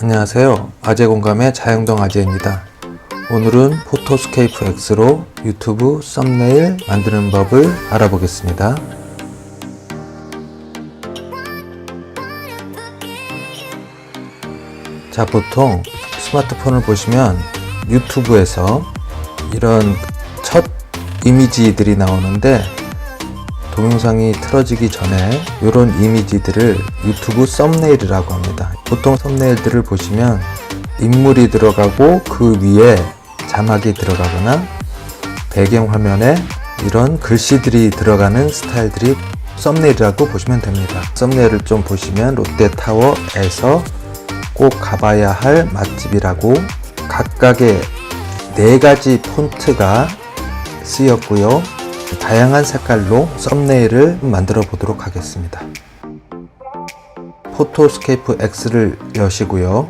안녕하세요. 아재공감의 자영동 아재입니다. 오늘은 포토스케이프 X로 유튜브 썸네일 만드는 법을 알아보겠습니다. 자, 보통 스마트폰을 보시면 유튜브에서 이런 첫 이미지들이 나오는데 동영상이 틀어지기 전에 이런 이미지들을 유튜브 썸네일이라고 합니다. 보통 썸네일들을 보시면 인물이 들어가고 그 위에 자막이 들어가거나 배경화면에 이런 글씨들이 들어가는 스타일들이 썸네일이라고 보시면 됩니다. 썸네일을 좀 보시면 롯데타워에서 꼭 가봐야 할 맛집이라고 각각의 4가지 폰트가 쓰였고요. 다양한 색깔로 썸네일을 만들어 보도록 하겠습니다. 포토스케이프 X를 여시고요.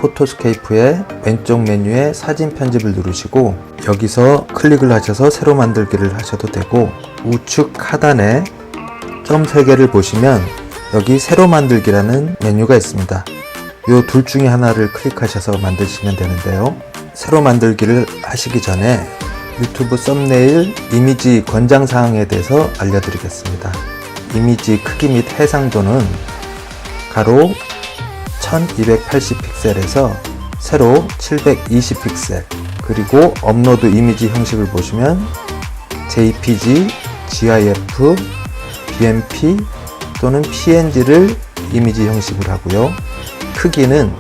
포토스케이프의 왼쪽 메뉴에 사진 편집을 누르시고 여기서 클릭을 하셔서 새로 만들기를 하셔도 되고 우측 하단에 점 3개를 보시면 여기 새로 만들기라는 메뉴가 있습니다. 이 둘 중에 하나를 클릭하셔서 만드시면 되는데요. 새로 만들기를 하시기 전에 유튜브 썸네일 이미지 권장사항에 대해서 알려드리겠습니다. 이미지 크기 및 해상도는 가로 1280픽셀에서 세로 720픽셀, 그리고 업로드 이미지 형식을 보시면 JPG, GIF, BMP 또는 PNG를 이미지 형식으로 하고요. 크기는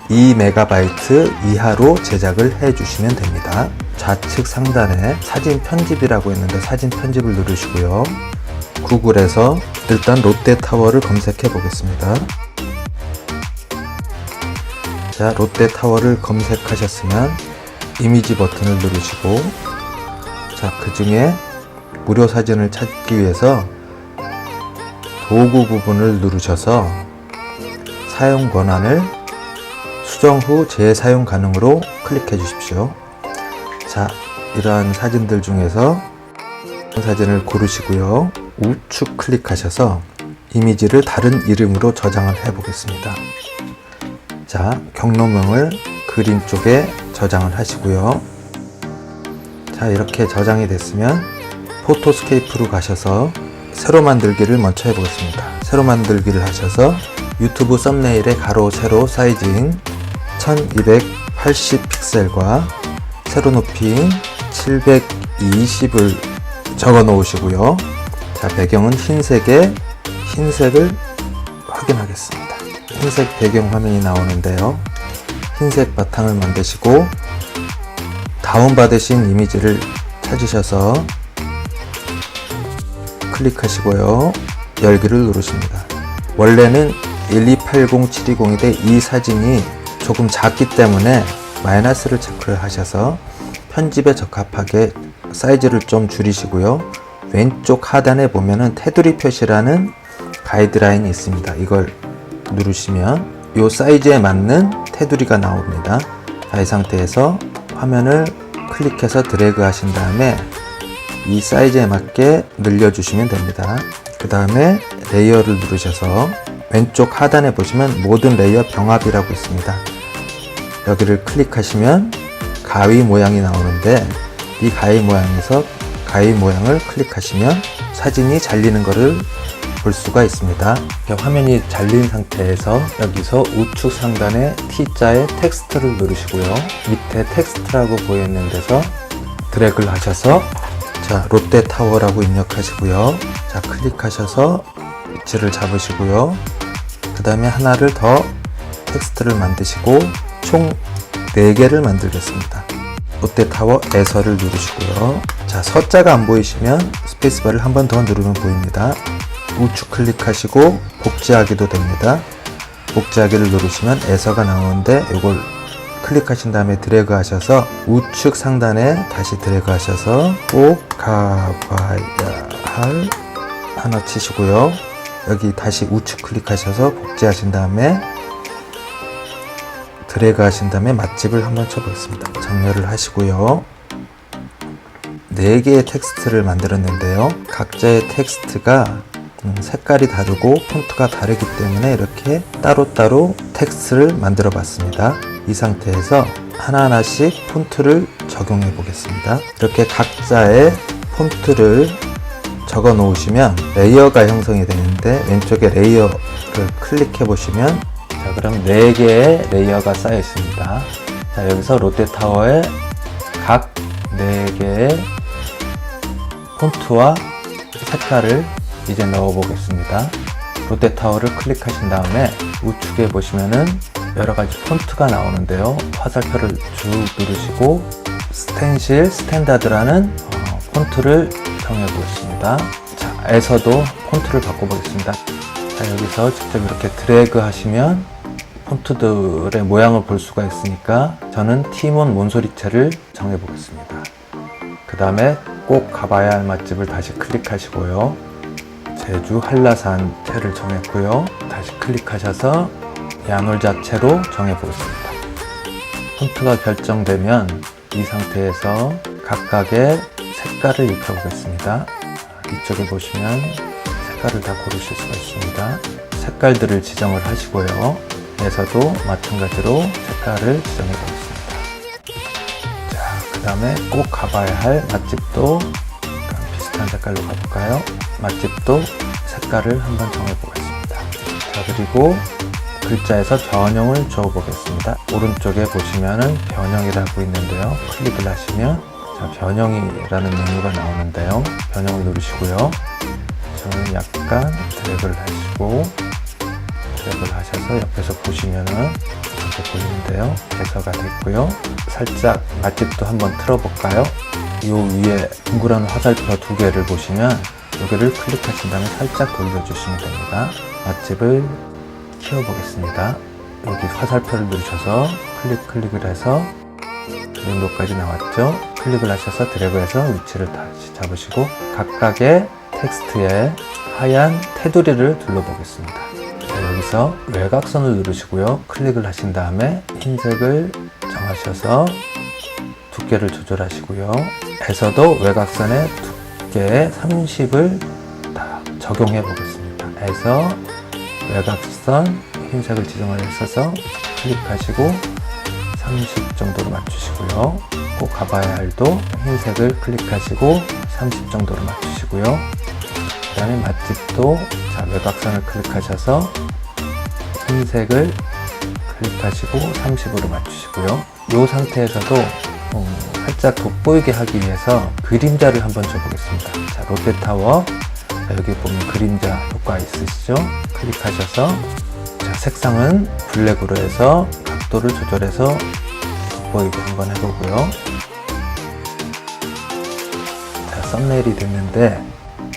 2MB 이하로 제작을 해주시면 됩니다. 좌측 상단에 사진 편집이라고 있는데 사진 편집을 누르시고요. 구글에서 일단 롯데타워를 검색해 보겠습니다. 자, 롯데타워를 검색하셨으면 이미지 버튼을 누르시고 자, 그 중에 무료 사진을 찾기 위해서 도구 부분을 누르셔서 사용 권한을 수정 후 재사용 가능으로 클릭해 주십시오. 자, 이러한 사진들 중에서 사진을 고르시고요. 우측 클릭하셔서 이미지를 다른 이름으로 저장을 해 보겠습니다. 자, 경로명을 그림 쪽에 저장을 하시고요. 자, 이렇게 저장이 됐으면 포토스케이프로 가셔서 새로 만들기를 먼저 해 보겠습니다. 새로 만들기를 하셔서 유튜브 썸네일의 가로 세로 사이즈인 1280픽셀과 세로 높이인 720을 적어 놓으시고요. 자, 배경은 흰색에 흰색을 확인하겠습니다. 흰색 배경 화면이 나오는데요. 흰색 바탕을 만드시고 다운받으신 이미지를 찾으셔서 클릭하시고요. 열기를 누르십니다. 원래는 1280720인데 이 사진이 조금 작기 때문에 마이너스를 체크를 하셔서 편집에 적합하게 사이즈를 좀 줄이시고요. 왼쪽 하단에 보면은 테두리 표시라는 가이드라인이 있습니다. 이걸 누르시면 이 사이즈에 맞는 테두리가 나옵니다. 자, 이 상태에서 화면을 클릭해서 드래그 하신 다음에 이 사이즈에 맞게 늘려주시면 됩니다. 그 다음에 레이어를 누르셔서 왼쪽 하단에 보시면 모든 레이어 병합이라고 있습니다. 여기를 클릭하시면 가위 모양이 나오는데 이 가위 모양에서 가위 모양을 클릭하시면 사진이 잘리는 것을 볼 수가 있습니다. 화면이 잘린 상태에서 여기서 우측 상단에 T자의 텍스트를 누르시고요. 밑에 텍스트라고 보이는 데서 드래그를 하셔서 자, 롯데타워라고 입력하시고요. 자, 클릭하셔서 위치를 잡으시고요. 그 다음에 하나를 더 텍스트를 만드시고 총 4개를 만들겠습니다. 롯데타워에서를 누르시고요. 자, 서자가 안 보이시면 스페이스바를 한 번 더 누르면 보입니다. 우측 클릭하시고 복제하기도 됩니다. 복제하기를 누르시면 에서가 나오는데 이걸 클릭하신 다음에 드래그 하셔서 우측 상단에 다시 드래그 하셔서 꼭 가봐야 할 하나 치시고요. 여기 다시 우측 클릭하셔서 복제하신 다음에 드래그 하신 다음에 맛집을 한번 쳐보겠습니다. 정렬을 하시고요. 4개의 텍스트를 만들었는데요. 각자의 텍스트가 색깔이 다르고 폰트가 다르기 때문에 이렇게 따로따로 텍스트를 만들어 봤습니다. 이 상태에서 하나하나씩 폰트를 적용해 보겠습니다. 이렇게 각자의 폰트를 적어 놓으시면 레이어가 형성이 되는데 왼쪽에 레이어를 클릭해 보시면 자, 그럼 4개의 레이어가 쌓여 있습니다. 자, 여기서 롯데타워에 각 4개의 폰트와 색깔을 이제 넣어 보겠습니다. 롯데타워를 클릭하신 다음에 우측에 보시면은 여러가지 폰트가 나오는데요. 화살표를 쭉 누르시고 스텐실 스탠다드라는 폰트를 정해 보겠습니다. 자, 에서도 폰트를 바꿔 보겠습니다. 자, 여기서 직접 이렇게 드래그 하시면 폰트들의 모양을 볼 수가 있으니까 저는 티몬 몬소리체를 정해 보겠습니다. 그 다음에 꼭 가봐야 할 맛집을 다시 클릭하시고요. 제주 한라산 채를 정했고요. 다시 클릭하셔서 야놀 자체로 정해 보겠습니다. 폰트가 결정되면 이 상태에서 각각의 색깔을 입혀 보겠습니다. 이쪽에 보시면 색깔을 다 고르실 수가 있습니다. 색깔들을 지정을 하시고요. 에서도 마찬가지로 색깔을 지정해 보겠습니다. 자, 그 다음에 꼭 가봐야 할 맛집도 비슷한 색깔로 가볼까요? 맛집도 색깔을 한번 정해 보겠습니다. 자, 그리고 글자에서 변형을 줘 보겠습니다. 오른쪽에 보시면은 변형이라고 있는데요. 클릭을 하시면 자, 변형이라는 메뉴가 나오는데요. 변형을 누르시고요. 저는 약간 드래그를 하시고 드래그를 하셔서 옆에서 보시면은 이렇게 보이는데요. 개서가 됐고요. 살짝 맛집도 한번 틀어볼까요? 이 위에 둥그런 화살표 2개를 보시면 여기를 클릭하신 다음에 살짝 돌려주시면 됩니다. 맛집을 키워보겠습니다. 여기 화살표를 누르셔서 클릭을 해서 이 정도까지 나왔죠. 클릭을 하셔서 드래그해서 위치를 다시 잡으시고 각각의 텍스트에 하얀 테두리를 둘러보겠습니다. 자, 여기서 외곽선을 누르시고요. 클릭을 하신 다음에 흰색을 정하셔서 두께를 조절하시고요. 에서도 외곽선의 두께 30을 다 적용해 보겠습니다. 해서 외곽선 흰색을 지정을 했어서 클릭하시고 30 정도로 맞추시고요. 꼭 가봐야 할도 흰색을 클릭하시고 30 정도로 맞추시고요. 그 다음에 맛집도 자, 외곽선을 클릭하셔서 흰색을 클릭하시고 30으로 맞추시고요. 이 상태에서도 살짝 돋보이게 하기 위해서 그림자를 한번 줘보겠습니다. 자, 롯데타워 자, 여기 보면 그림자 효과 있으시죠? 클릭하셔서 자, 색상은 블랙으로 해서 각도를 조절해서 돋보이게 한번 해보고요. 자, 썸네일이 됐는데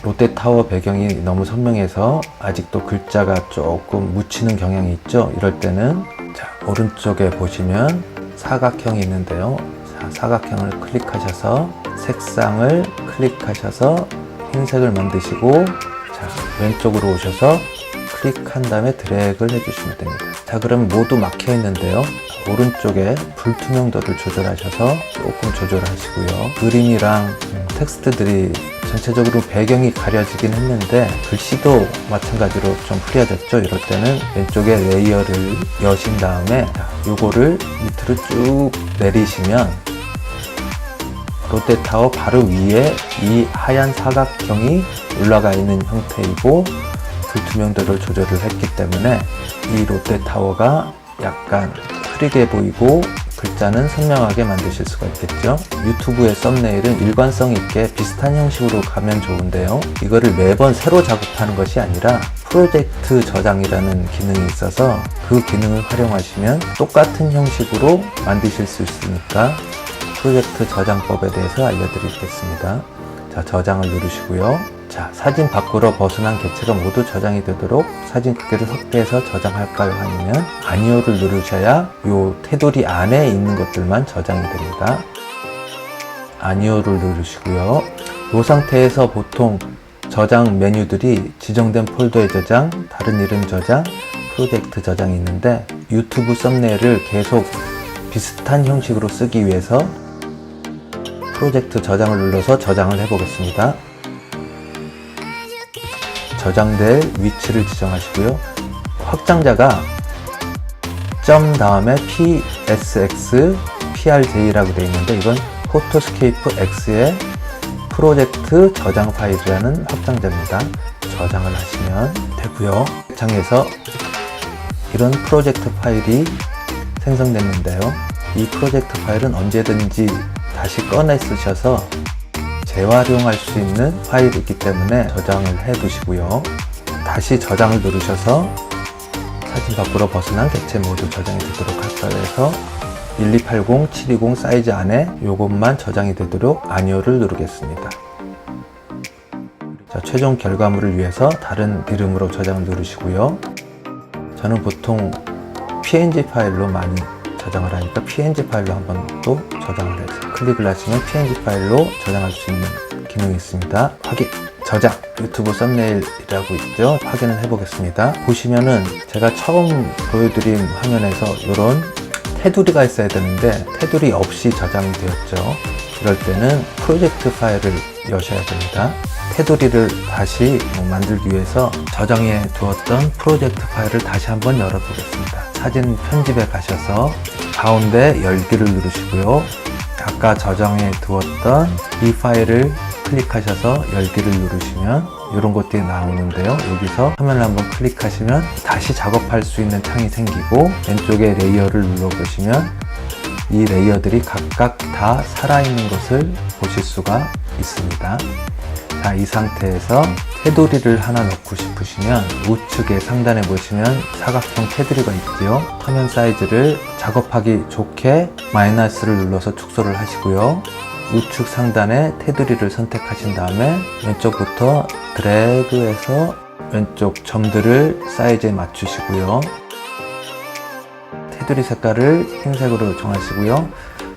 롯데타워 배경이 너무 선명해서 아직도 글자가 조금 묻히는 경향이 있죠. 이럴 때는 자, 오른쪽에 보시면 사각형이 있는데요. 자, 사각형을 클릭하셔서 색상을 클릭하셔서 흰색을 만드시고 자, 왼쪽으로 오셔서 클릭한 다음에 드래그를 해주시면 됩니다. 자, 그럼 모두 막혀 있는데요. 오른쪽에 불투명도를 조절하셔서 조금 조절하시고요. 그림이랑 텍스트들이 전체적으로 배경이 가려지긴 했는데 글씨도 마찬가지로 좀 흐려졌죠. 이럴 때는 왼쪽에 레이어를 여신 다음에 요거를 밑으로 쭉 내리시면 롯데타워 바로 위에 이 하얀 사각형이 올라가 있는 형태이고 불투명도를 조절을 했기 때문에 이 롯데타워가 약간 흐리게 보이고 글자는 선명하게 만드실 수가 있겠죠. 유튜브의 썸네일은 일관성 있게 비슷한 형식으로 가면 좋은데요. 이거를 매번 새로 작업하는 것이 아니라 프로젝트 저장이라는 기능이 있어서 그 기능을 활용하시면 똑같은 형식으로 만드실 수 있으니까 프로젝트 저장법에 대해서 알려드리겠습니다. 자, 저장을 누르시고요. 자, 사진 밖으로 벗어난 개체가 모두 저장이 되도록 사진 크기를 확대해서 저장할까요? 아니면 아니오를 누르셔야 이 테두리 안에 있는 것들만 저장이 됩니다. 아니오를 누르시고요. 이 상태에서 보통 저장 메뉴들이 지정된 폴더에 저장, 다른 이름 저장, 프로젝트 저장이 있는데 유튜브 썸네일을 계속 비슷한 형식으로 쓰기 위해서 프로젝트 저장을 눌러서 저장을 해보겠습니다. 저장될 위치를 지정하시고요. 확장자가 점 다음에 PSX, PRJ라고 되어 있는데 이건 포토스케이프 X의 프로젝트 저장 파일이라는 확장자입니다. 저장을 하시면 되고요. 창에서 이런 프로젝트 파일이 생성됐는데요. 이 프로젝트 파일은 언제든지 다시 꺼내 쓰셔서 재활용할 수 있는 파일이기 때문에 저장을 해 두시고요. 다시 저장을 누르셔서 사진 밖으로 벗어난 객체 모두 저장이 되도록 할까요 해서 1280, 720 사이즈 안에 이것만 저장이 되도록 아니오를 누르겠습니다. 자, 최종 결과물을 위해서 다른 이름으로 저장을 누르시고요. 저는 보통 PNG 파일로 많이 저장을 하니까 PNG 파일로 한번 또 저장을 해서 클릭을 하시면 PNG 파일로 저장할 수 있는 기능이 있습니다. 확인! 저장! 유튜브 썸네일이라고 있죠? 확인을 해보겠습니다. 보시면은 제가 처음 보여드린 화면에서 이런 테두리가 있어야 되는데 테두리 없이 저장이 되었죠. 이럴 때는 프로젝트 파일을 여셔야 됩니다. 테두리를 다시 만들기 위해서 저장해 두었던 프로젝트 파일을 다시 한번 열어보겠습니다. 사진 편집에 가셔서 가운데 열기를 누르시고요. 아까 저장해 두었던 이 파일을 클릭하셔서 열기를 누르시면 이런 것들이 나오는데요. 여기서 화면을 한번 클릭하시면 다시 작업할 수 있는 창이 생기고 왼쪽에 레이어를 눌러보시면 이 레이어들이 각각 다 살아있는 것을 보실 수가 있습니다. 자, 이 상태에서 테두리를 하나 넣고 싶으시면 우측에 상단에 보시면 사각형 테두리가 있고요. 화면 사이즈를 작업하기 좋게 마이너스를 눌러서 축소를 하시고요. 우측 상단에 테두리를 선택하신 다음에 왼쪽부터 드래그해서 왼쪽 점들을 사이즈에 맞추시고요. 테두리 색깔을 흰색으로 정하시고요.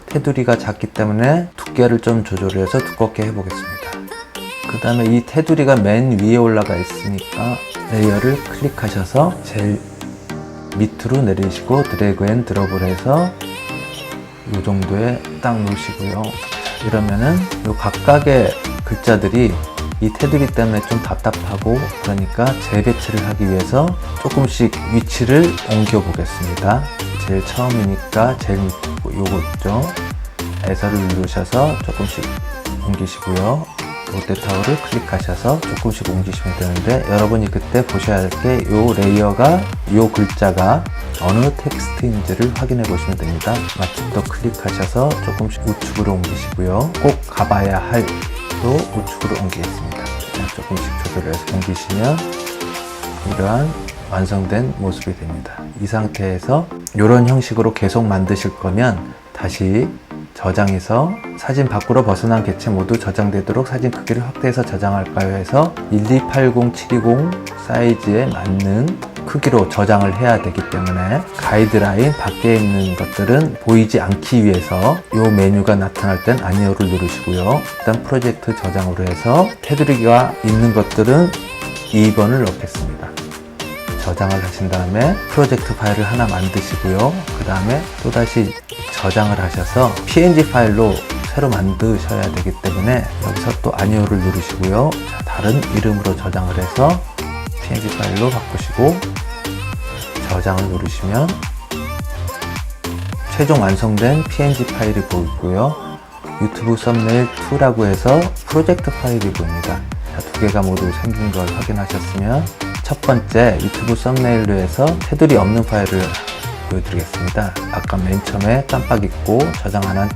테두리가 작기 때문에 두께를 좀 조절해서 두껍게 해보겠습니다. 그 다음에 이 테두리가 맨 위에 올라가 있으니까 레이어를 클릭하셔서 제일 밑으로 내리시고 드래그 앤 드롭을 해서 이 정도에 딱 놓으시고요. 이러면은 이 각각의 글자들이 이 테두리 때문에 좀 답답하고 그러니까 재배치를 하기 위해서 조금씩 위치를 옮겨 보겠습니다. 제일 처음이니까 제일 요거 있죠. 에서를 누르셔서 조금씩 옮기시고요. 롯데타워를 클릭하셔서 조금씩 옮기시면 되는데 여러분이 그때 보셔야 할 게 이 레이어가 이 글자가 어느 텍스트인지를 확인해 보시면 됩니다. 마침도 클릭하셔서 조금씩 우측으로 옮기시고요. 꼭 가봐야 할도 우측으로 옮기겠습니다. 조금씩 조절해서 옮기시면 이러한 완성된 모습이 됩니다. 이 상태에서 이런 형식으로 계속 만드실 거면 다시 저장해서 사진 밖으로 벗어난 객체 모두 저장되도록 사진 크기를 확대해서 저장할까요 해서 1280, 720 사이즈에 맞는 크기로 저장을 해야 되기 때문에 가이드라인 밖에 있는 것들은 보이지 않기 위해서 이 메뉴가 나타날 땐 아니오를 누르시고요. 일단 프로젝트 저장으로 해서 테두리가 있는 것들은 2번을 넣겠습니다. 저장을 하신 다음에 프로젝트 파일을 하나 만드시고요. 그 다음에 또다시 저장을 하셔서 PNG 파일로 새로 만드셔야 되기 때문에 여기서 또 아니오를 누르시고요. 자, 다른 이름으로 저장을 해서 PNG 파일로 바꾸시고 저장을 누르시면 최종 완성된 PNG 파일이 보이고요. 유튜브 썸네일 2라고 해서 프로젝트 파일이 보입니다. 자, 두 개가 모두 생긴 걸 확인하셨으면 첫 번째 유튜브 썸네일로 해서 테두리 없는 파일을 보여드리겠습니다. 아까 맨 처음에 깜빡 잊고 저장 안 한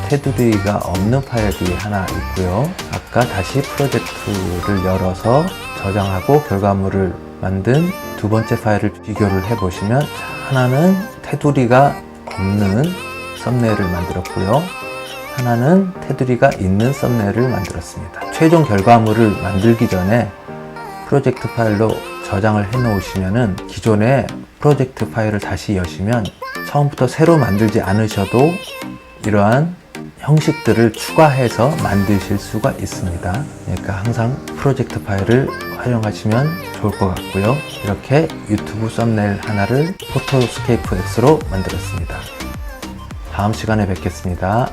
테두리가 없는 파일이 하나 있고요. 아까 다시 프로젝트를 열어서 저장하고 결과물을 만든 두 번째 파일을 비교를 해 보시면 하나는 테두리가 없는 썸네일을 만들었고요. 하나는 테두리가 있는 썸네일을 만들었습니다. 최종 결과물을 만들기 전에 프로젝트 파일로 저장을 해 놓으시면은 기존의 프로젝트 파일을 다시 여시면 처음부터 새로 만들지 않으셔도 이러한 형식들을 추가해서 만드실 수가 있습니다. 그러니까 항상 프로젝트 파일을 활용하시면 좋을 것 같고요. 이렇게 유튜브 썸네일 하나를 포토스케이프 X로 만들었습니다. 다음 시간에 뵙겠습니다.